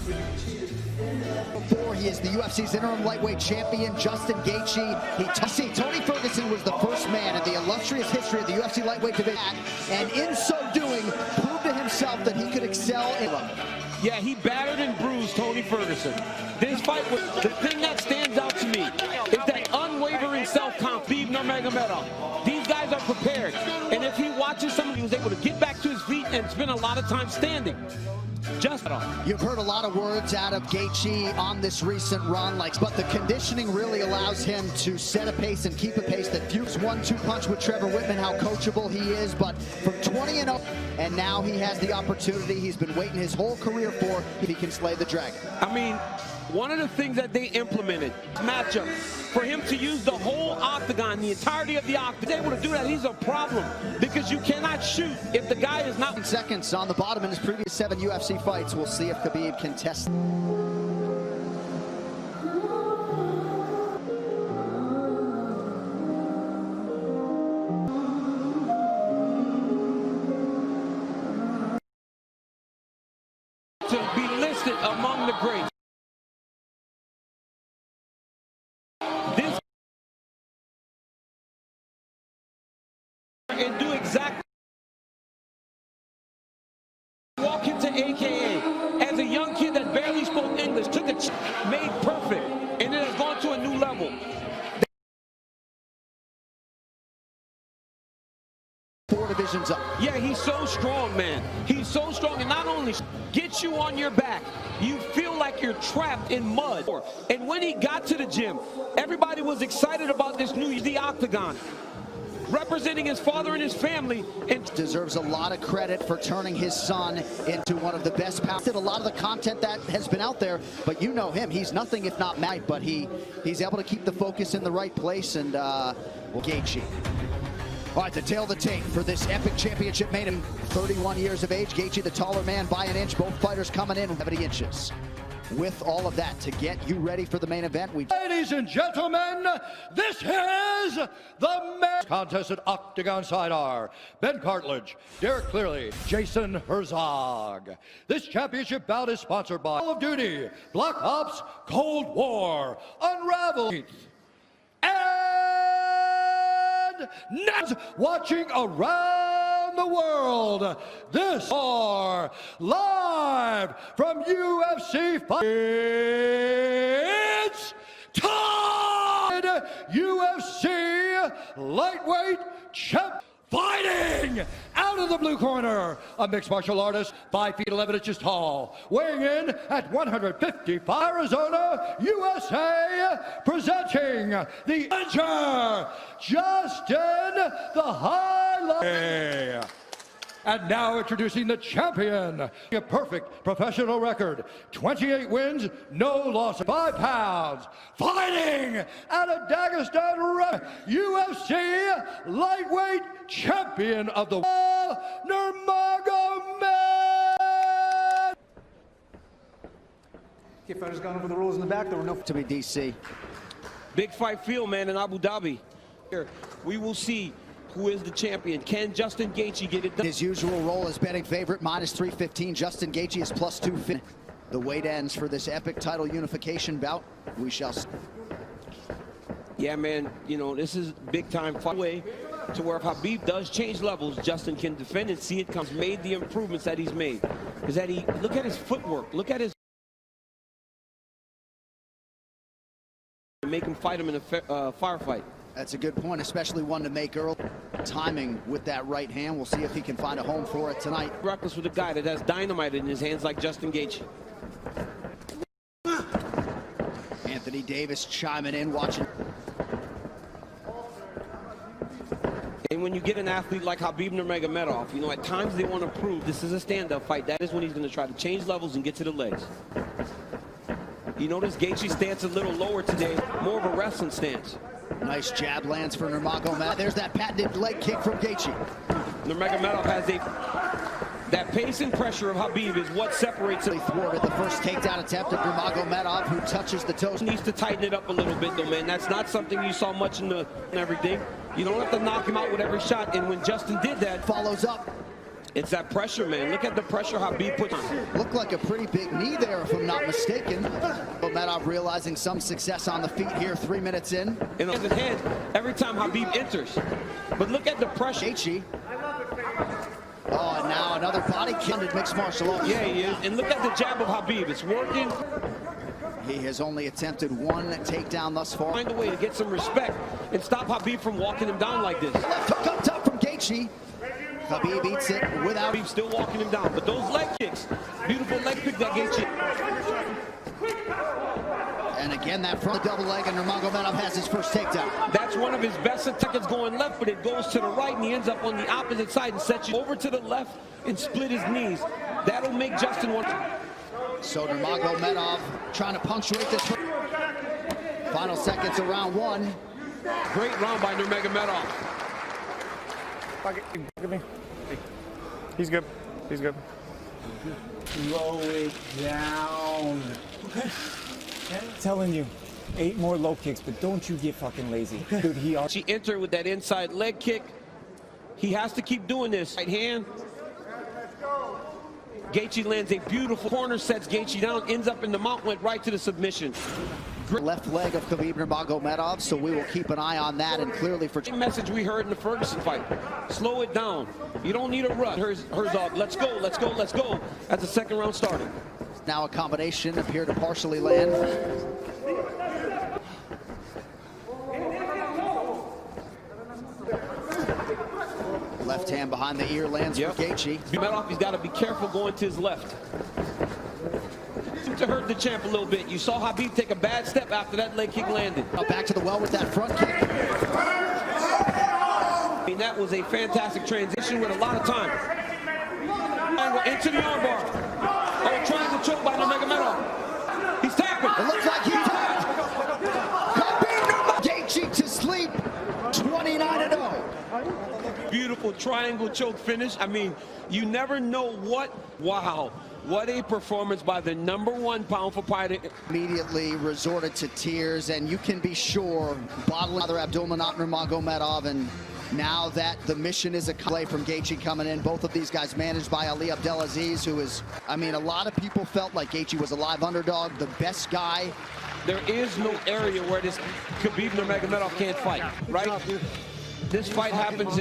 Before he is the UFC's interim lightweight champion, Justin Gaethje. Tony Ferguson was the first man in the illustrious history of the UFC lightweight division, and in so doing, proved to himself that he could excel in them. Yeah, he battered and bruised Tony Ferguson. This fight was the thing that stands out to me is that unwavering self-confidence. Khabib Nurmagomedov. These guys are prepared, and if he watches somebody who's able to get back to his feet and spend a lot of time standing. You've heard a lot of words out of Gaethje on this recent run, but the conditioning really allows him to set a pace and keep a pace that Fuchs 1-2 punch with Trevor Whitman, how coachable he is, but from 20-0, and now he has the opportunity he's been waiting his whole career for if he can slay the dragon. I mean, one of the things that they implemented, matchup, for him to use the whole octagon, the entirety of the octagon, able to do that, he's a problem because you cannot shoot if the guy is not. Seconds on the bottom in his previous 7 UFC fights. We'll see if Khabib can test. To be listed among the greats. And do exactly walk into AKA as a young kid that barely spoke English, took a made perfect, and it has gone to a new level. 4 divisions up. Yeah, he's so strong, man. He's so strong, and not only gets you on your back, you feel like you're trapped in mud. And when he got to the gym, everybody was excited about this new the octagon, representing his father and his family, and deserves a lot of credit for turning his son into one of the best powers. A lot of the content that has been out there, but you know him, he's nothing if not mad, but he's able to keep the focus in the right place, and Gaethje. All right, to tail the tape for this epic championship main event. 31 years of age, Gaethje the taller man by an inch, both fighters coming in 70 inches. With all of that, to get you ready for the main event, Ladies and gentlemen, this is the main contest at Octagon Side R. Ben Cartledge, Derek Clearly, Jason Herzog. This championship bout is sponsored by Call of Duty, Black Ops, Cold War, Unravel, and now watching around the world. This are live from UFC fight. It's time! UFC lightweight champ fighting out of the blue corner, a mixed martial artist, 5 feet 11 inches tall, weighing in at 155, Arizona, USA, presenting the challenger, Justin the Highlight. And now introducing the champion, a perfect professional record, 28 wins, no losses, 5 pounds, fighting out of Dagestan, UFC lightweight champion of the world, Nurmagomedov. Okay, fighters gone over the rules in the back. There were no to be DC. Big fight field, man, in Abu Dhabi. Here, we will see who is the champion. Can Justin Gaethje get it done? His usual role as betting favorite, -315. Justin Gaethje is +250. The wait ends for this epic title unification bout. We shall see. Yeah, man, you know, this is big time fight way to where if Khabib does change levels, Justin can defend and see it comes. Made the improvements that he's made. Is that he, look at his footwork, look at his, make him fight him in a firefight. That's a good point, especially one to make early. Timing with that right hand. We'll see if he can find a home for it tonight. Reckless with a guy that has dynamite in his hands like Justin Gaethje. Anthony Davis chiming in, watching. And when you get an athlete like Khabib Nurmagomedov, you know, at times they want to prove this is a stand-up fight. That is when he's going to try to change levels and get to the legs. You notice Gaethje's stance a little lower today, more of a wrestling stance. Nice jab lands for Nurmagomedov. There's that patented leg kick from Gaethje. Nurmagomedov has that pace and pressure of Khabib is what separates him. Thwarted the first takedown attempt of Nurmagomedov, who touches the toes. Needs to tighten it up a little bit, though, man. That's not something you saw much in everything. You don't have to knock him out with every shot, and when Justin did that, follows up. It's that pressure, man. Look at the pressure Khabib puts on. Looked like a pretty big knee there, if I'm not mistaken. Medov realizing some success on the feet here, 3 minutes in. In his head every time Khabib enters. But look at the pressure. Gaethje. Oh, and now another body kick in mixed martial arts. Yeah, he is. And look at the jab of Khabib. It's working. He has only attempted one takedown thus far. Find a way to get some respect and stop Khabib from walking him down like this. Left hook up top from Gaethje. Khabib eats it without. Khabib still walking him down. But those leg kicks, beautiful leg kick that Gaethje. And again, that front double leg, and Nurmagomedov has his first takedown. That's one of his best attacks going left, but it goes to the right, and he ends up on the opposite side and sets you over to the left and split his knees. That'll make Justin want. So Nurmagomedov trying to punctuate this. Final seconds of round one. Great round by Nurmagomedov. He's good. He's good. Slow it down. Okay. I'm telling you, 8 more low kicks, but don't you get fucking lazy. Dude, She entered with that inside leg kick. He has to keep doing this. Right hand. Gaethje lands a beautiful corner, sets Gaethje down, ends up in the mount, went right to the submission. Left leg of Khabib Nurmagomedov, so we will keep an eye on that, and clearly for... Same message we heard in the Ferguson fight. Slow it down. You don't need a rush. Herzog, let's go, let's go, let's go, as the second round started. Now a combination appeared to partially land. Left hand behind the ear lands for Gaethje. He's got to be careful going to his left. To hurt the champ a little bit. You saw Khabib take a bad step after that leg kick landed. Back to the well with that front kick. I mean, that was a fantastic transition with a lot of time. Into the armbar. Oh, trying to choke by Nurmagomedov. He's tapping. It looks like he tapped. Khabib Gaethje to sleep. 29-0. Beautiful triangle choke finish. I mean, you never know what. Wow. What a performance by the #1 pound-for-pound. Immediately resorted to tears, and you can be sure bottling other Abdulmanap Nurmagomedov, and now that the mission is a play from Gaethje coming in. Both of these guys managed by Ali Abdelaziz, who is, I mean, a lot of people felt like Gaethje was a live underdog, the best guy. There is no area where this Khabib Nurmagomedov can't fight, right? This fight happens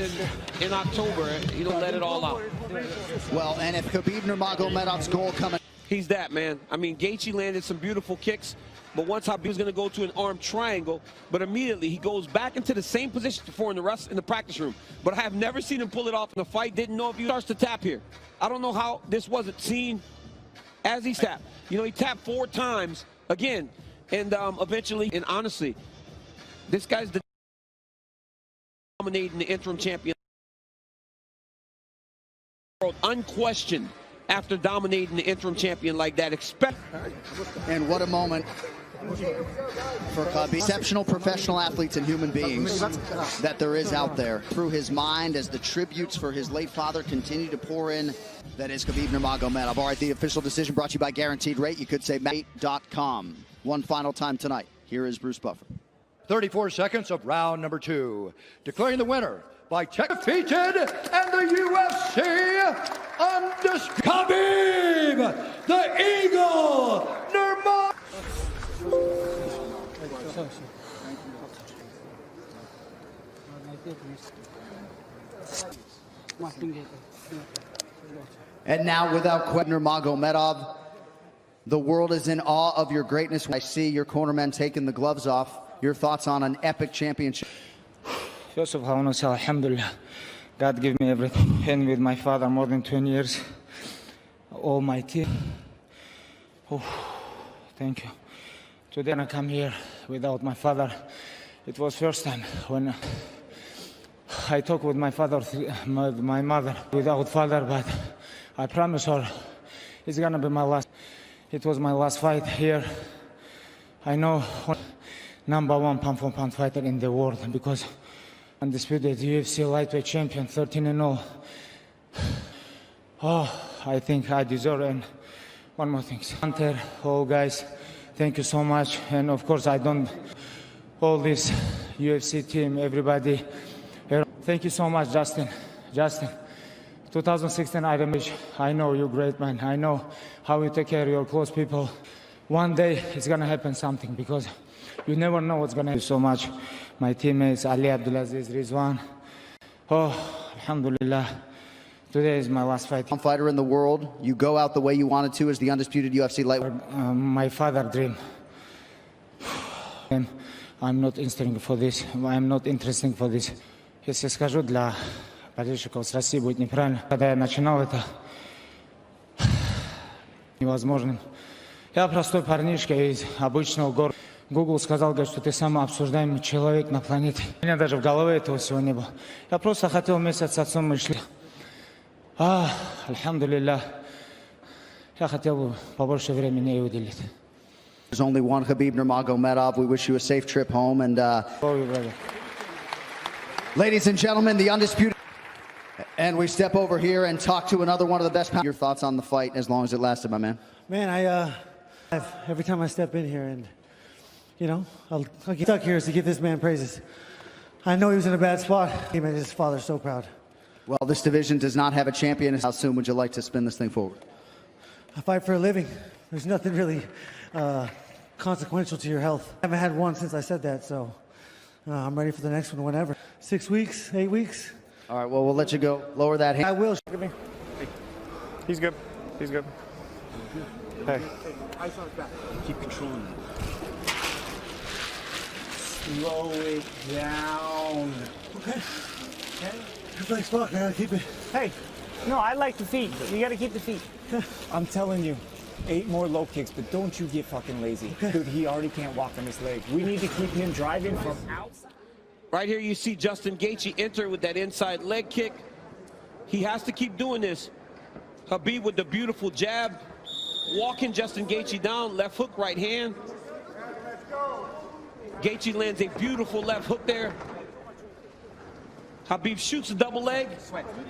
in October. You don't let it all out. Well, and if Khabib Nurmagomedov's goal coming... He's that, man. I mean, Gaethje landed some beautiful kicks, but once Khabib's going to go to an arm triangle, but immediately he goes back into the same position before in the practice room. But I have never seen him pull it off in the fight. Didn't know if he starts to tap here. I don't know how this wasn't seen as he tapped. You know, he tapped 4 times again, and eventually, and honestly, this guy's the dominating the interim champion world, unquestioned, after dominating the interim champion like that. And what a moment for Khabib. Exceptional professional athletes and human beings that there is out there. Through his mind, as the tributes for his late father continue to pour in, that is Khabib Nurmagomedov. All right, the official decision brought to you by Guaranteed Rate. You could say mate.com. One final time tonight. Here is Bruce Buffer. 34 seconds of round number 2. Declaring the winner by defeated and the UFC undisputed Khabib, the Eagle, Nurmagomedov. And now, without question, Nurmagomedov, the world is in awe of your greatness. I see your cornermen taking the gloves off. Your thoughts on an epic championship? First of all, I want to say Alhamdulillah. God gave me everything. Been with my father more than 20 years. All my team. Oh, thank you. Today I come here without my father. It was first time when I talked with my father, my mother, without father, but I promise her it's gonna be my last. It was my last fight here. I know #1 pound-for-pound fighter in the world because undisputed UFC lightweight champion, 13-0. Oh, I think I deserve it. And one more thing. Hunter, all guys, thank you so much. And of course, I don't, all this UFC team, everybody. Thank you so much, Justin. Justin, 2016 I remember. I know you're great, man. I know how you take care of your close people. One day it's gonna happen something because you never know what's gonna happen. So much, my teammates Ali Abdulaziz, Rizwan. Oh, alhamdulillah. Today is my last fight. Fighter in the world. You go out the way you wanted to as the undisputed UFC lightweight. My father dream. I'm not interested for this. I'm not interested for this. Если скажу для болельщиков с России будет неправильно. Когда я начинал это невозможным. Я простой парнишка из обычного города. Google сказал, говорит, что ты самый обсуждаемый человек на планете. У меня даже в голове этого всего не было. Я просто хотел вместе с отцом мышлить. Альхамдулилlah. Я хотел бы побольше времени уделить. There's only one Khabib Nurmagomedov. We wish you a safe trip home. And ladies and gentlemen, the undisputed. And we step over here and talk to another one of the best. Your thoughts on the fight as long as it lasted, my man? Man, every time I step in here and, you know, I'll get stuck here is to give this man praises. I know he was in a bad spot. He made his father so proud. Well, this division does not have a champion. How soon would you like to spin this thing forward? I fight for a living. There's nothing really consequential to your health. I haven't had one since I said that, so I'm ready for the next one whenever. 6 weeks, 8 weeks. All right, well, we'll let you go. Lower that hand. I will. He's good. He's good. Hey. Keep controlling that. Slow it down. Okay. Everybody's fucked, man. Keep it. Hey, no, I like the feet. You gotta keep the feet. I'm telling you, 8 more low kicks, but don't you get fucking lazy. Okay. Dude, he already can't walk on his leg. We need to keep him driving from outside. Right here you see Justin Gaethje enter with that inside leg kick. He has to keep doing this. Khabib with the beautiful jab. Walking Justin Gaethje down, left hook, right hand. Gaethje lands a beautiful left hook there. Khabib shoots a double leg,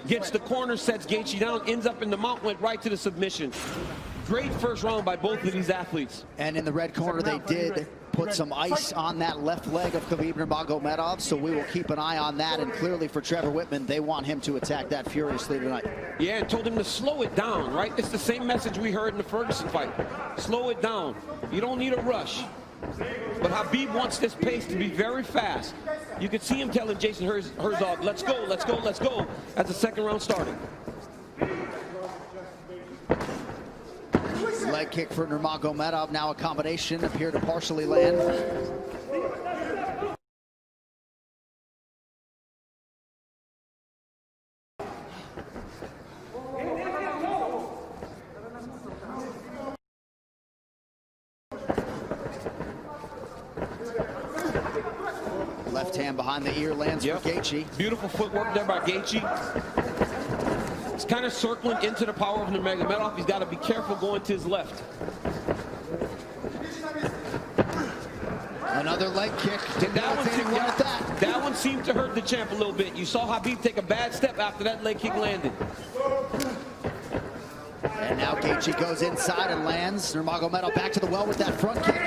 gets the corner, sets Gaethje down, ends up in the mount, went right to the submission. Great first round by both of these athletes. And in the red corner, they did put some ice on that left leg of Khabib Nurmagomedov, so we will keep an eye on that. And clearly for Trevor Whitman, they want him to attack that furiously tonight. Yeah, and told him to slow it down, right? It's the same message we heard in the Ferguson fight. Slow it down. You don't need a rush. But Khabib wants this pace to be very fast. You could see him telling Jason Herzog, let's go, let's go, let's go, as the second round started. Leg kick for Nurmagomedov, now a combination, appear to partially land. Left hand behind the ear lands for Gaethje. Beautiful footwork there by Gaethje. He's kind of circling into the power of Nurmagomedov. He's got to be careful going to his left. Another leg kick. That one seemed to hurt the champ a little bit. You saw Khabib take a bad step after that leg kick landed. And now Gaethje goes inside and lands. Nurmagomedov back to the well with that front kick.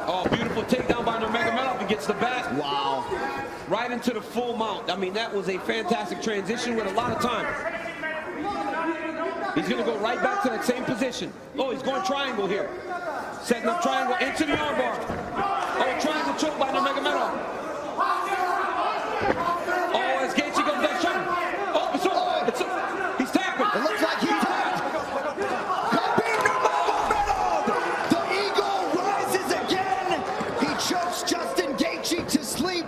Oh, beautiful takedown by Nurmagomedov. He gets the back. Wow. Right into the full mount. I mean, that was a fantastic transition with a lot of time. He's going to go right back to that same position. Oh, he's going triangle here. Setting up triangle into the armbar. Oh, triangle choke by Nurmagomedov. Oh, as Gaethje goes back shot. Oh, he's tapping. It looks like he tapped. Khabib Nurmagomedov. The eagle rises again. He chokes Justin Gaethje to sleep.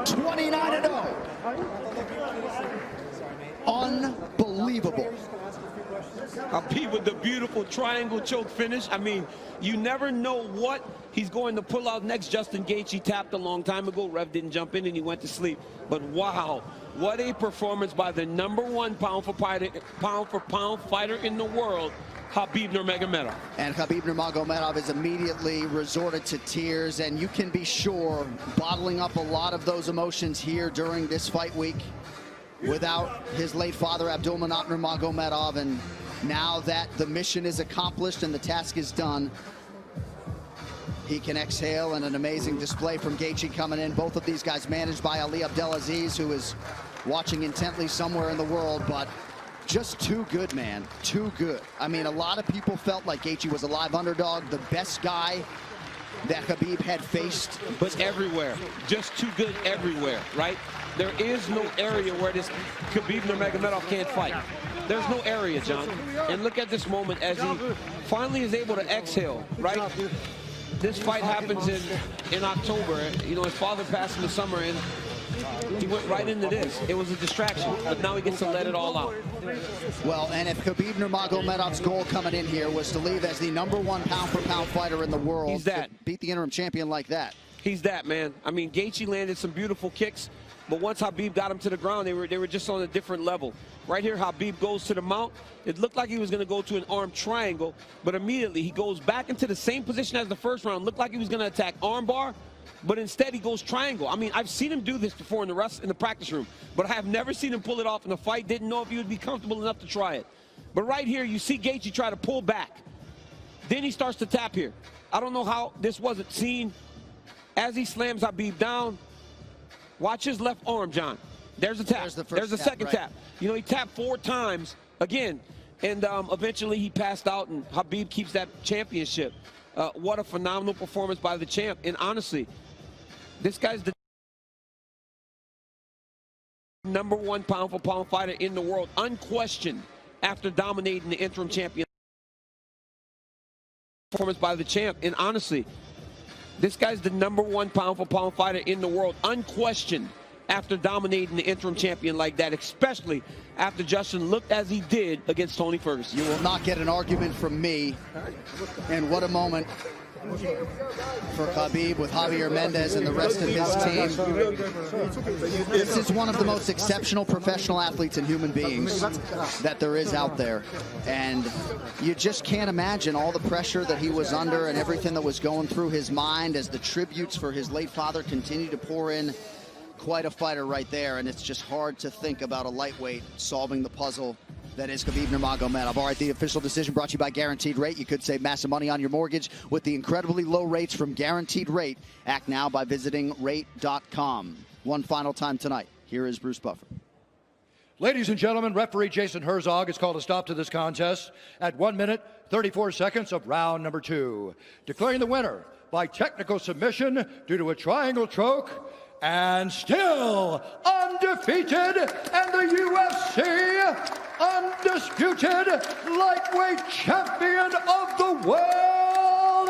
29-0. Unbelievable. Khabib with the beautiful triangle choke finish. I mean, you never know what he's going to pull out next. Justin Gaethje tapped a long time ago. Rev didn't jump in and he went to sleep. But wow, what a performance by the #1 pound-for-pound fighter in the world, Khabib Nurmagomedov. And Khabib Nurmagomedov has immediately resorted to tears, and you can be sure bottling up a lot of those emotions here during this fight week without his late father, Abdulmanap Nurmagomedov. And now that the mission is accomplished and the task is done, he can exhale, and an amazing display from Gaethje coming in. Both of these guys managed by Ali Abdelaziz, who is watching intently somewhere in the world, but just too good, man. Too good. I mean, a lot of people felt like Gaethje was a live underdog, the best guy that Khabib had faced. But everywhere, just too good everywhere, right? There is no area where this Khabib Nurmagomedov can't fight. There's no area, John. And look at this moment as he finally is able to exhale, right? This fight happens in October. You know, his father passed in the summer, and he went right into this. It was a distraction, but now he gets to let it all out. Well, and if Khabib Nurmagomedov's goal coming in here was to leave as the #1 pound-for-pound fighter in the world, he's that. to beat the interim champion like that. He's that, man. I mean, Gaethje landed some beautiful kicks, but once Khabib got him to the ground, they were just on a different level. Right here, Khabib goes to the mount. It looked like he was going to go to an arm triangle, but immediately he goes back into the same position as the first round. Looked like he was going to attack arm bar, but instead he goes triangle. I mean, I've seen him do this before in the practice room, but I have never seen him pull it off in a fight. Didn't know if he would be comfortable enough to try it. But right here, you see Gaethje try to pull back. Then he starts to tap here. I don't know how this wasn't seen. As he slams Khabib down, watch his left arm, John. There's a tap. There's the second tap. You know, he tapped 4 times again, and eventually he passed out, and Khabib keeps that championship. What a phenomenal performance by the champ. And honestly, this guy's the #1 pound-for-pound fighter in the world, unquestioned, after dominating the interim champion. Performance by the champ. And honestly, this guy's the #1 pound-for-pound fighter in the world, unquestioned, after dominating the interim champion like that, especially after Justin looked as he did against Tony Ferguson. You will not get an argument from me. And what a moment for Khabib with Javier Mendez and the rest of his team. This is one of the most exceptional professional athletes and human beings that there is out there. And you just can't imagine all the pressure that he was under and everything that was going through his mind as the tributes for his late father continue to pour in. Quite a fighter right there, and it's just hard to think about a lightweight solving the puzzle that is Khabib Nurmagomedov. All right, the official decision brought to you by Guaranteed Rate. You could save massive money on your mortgage with the incredibly low rates from Guaranteed Rate. Act now by visiting rate.com. One final time tonight. Here is Bruce Buffer. Ladies and gentlemen, referee Jason Herzog has called a stop to this contest at 1 minute, 34 seconds of round number 2. Declaring the winner by technical submission due to a triangle choke, and still undefeated, and the UFC undisputed lightweight champion of the world,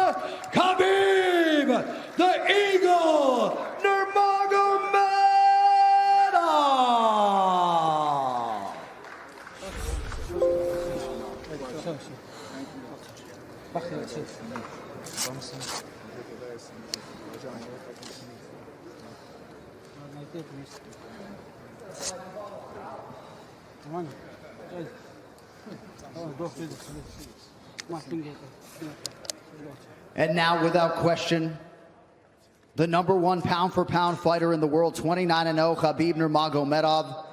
Khabib, the Eagle, Nurmagomedov. And now, without question, the #1 pound-for-pound fighter in the world, 29-0, Khabib Nurmagomedov.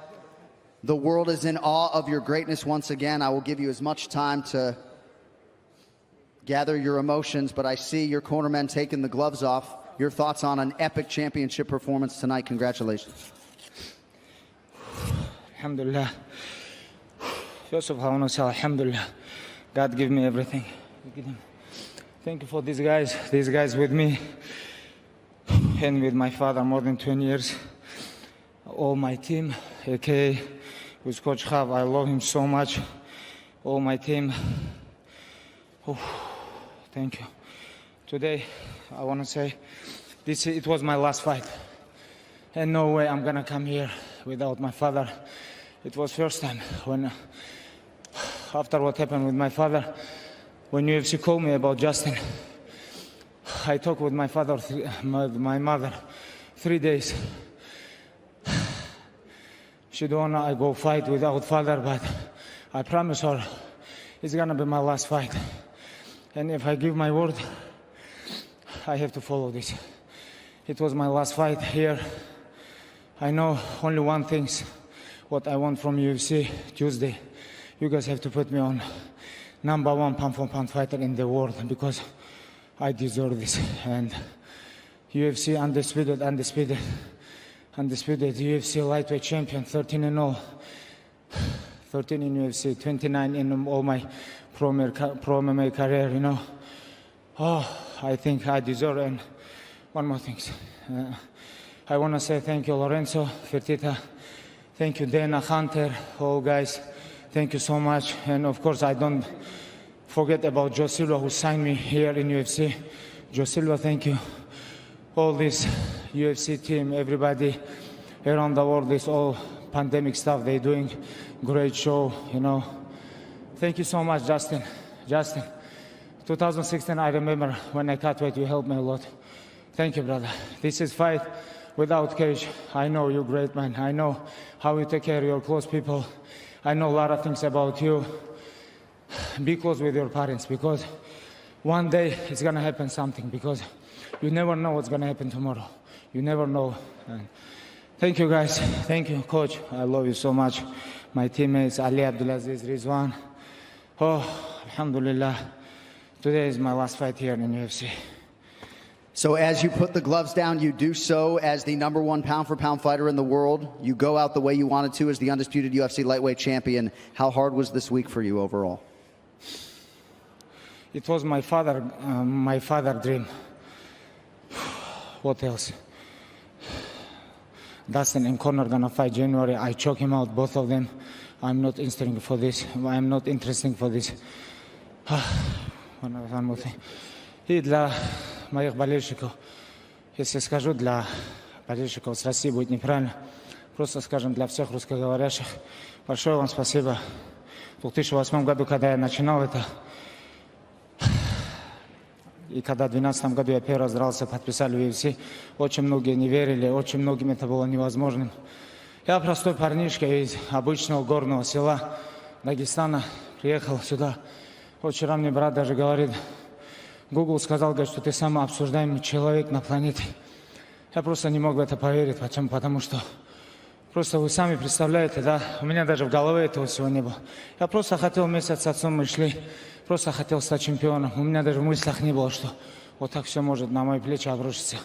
The world is in awe of your greatness once again. I will give you as much time to gather your emotions, but I see your cornermen taking the gloves off. Your thoughts on an epic championship performance tonight. Congratulations. Alhamdulillah. First of all, I want to say Alhamdulillah. God gave me everything. Thank you for these guys with me and with my father more than 20 years. All my team, aka with Coach Khav, I love him so much. All my team. Thank you. Today, I want to say it was my last fight. And no way I'm gonna come here without my father. It was first time when, after what happened with my father, when UFC called me about Justin, I talked with my father, my mother, 3 days. She don't want I go fight without father, but I promise her it's gonna be my last fight. And if I give my word, I have to follow this. It was my last fight here. I know only one thing, what I want from UFC Tuesday. You guys have to put me on #1 pound-for-pound fighter in the world because I deserve this. And UFC undisputed. undisputed UFC lightweight champion, 13-0. 13 in UFC, 29 in all my pro MMA career, you know. Oh, I think I deserve it. And one more thing. I want to say thank you, Lorenzo, Fertitta. Thank you, Dana, Hunter, all guys. Thank you so much. And of course, I don't forget about Joe Silva, who signed me here in UFC. Joe Silva, thank you. All this UFC team, everybody around the world, this all pandemic stuff, they're doing great show, you know. Thank you so much, Justin. Justin, 2016, I remember when I cut weight, you helped me a lot. Thank you, brother. This is fight without cage. I know you're great, man. I know how you take care of your close people. I know a lot of things about you. Be close with your parents, because one day it's gonna happen something, because you never know what's gonna happen tomorrow. You never know. And thank you, guys. Thank you, coach. I love you so much. My teammates, Ali Abdulaziz, Rizwan. Oh, alhamdulillah. Today is my last fight here in UFC. So as you put the gloves down, you do so as the #1 pound-for-pound fighter in the world. You go out the way you wanted to as the undisputed UFC lightweight champion. How hard was this week for you overall? It was my father dream. What else? Dustin and Conor gonna fight January. I choke him out, both of them. I'm not interested for this. I'm not interested for this. One more thing. И для моих болельщиков, если скажу для болельщиков с России, будет неправильно. Просто скажем для всех русскоговорящих. Большое вам спасибо. В 2008 году, когда я начинал это, и когда в 2012 году я первый раз дрался, подписали в UFC, очень многие не верили, очень многим это было невозможным. Я простой парнишка из обычного горного села Дагестана, приехал сюда. Вот вчера мне брат даже говорит, Google сказал, говорит, что ты самый обсуждаемый человек на планете. Я просто не мог в это поверить. Почему? Потому что просто вы сами представляете, да, у меня даже в голове этого всего не было. Я просто хотел вместе с отцом, мы шли, просто хотел стать чемпионом. У меня даже в мыслях не было, что вот так все может на мои плечи обрушиться.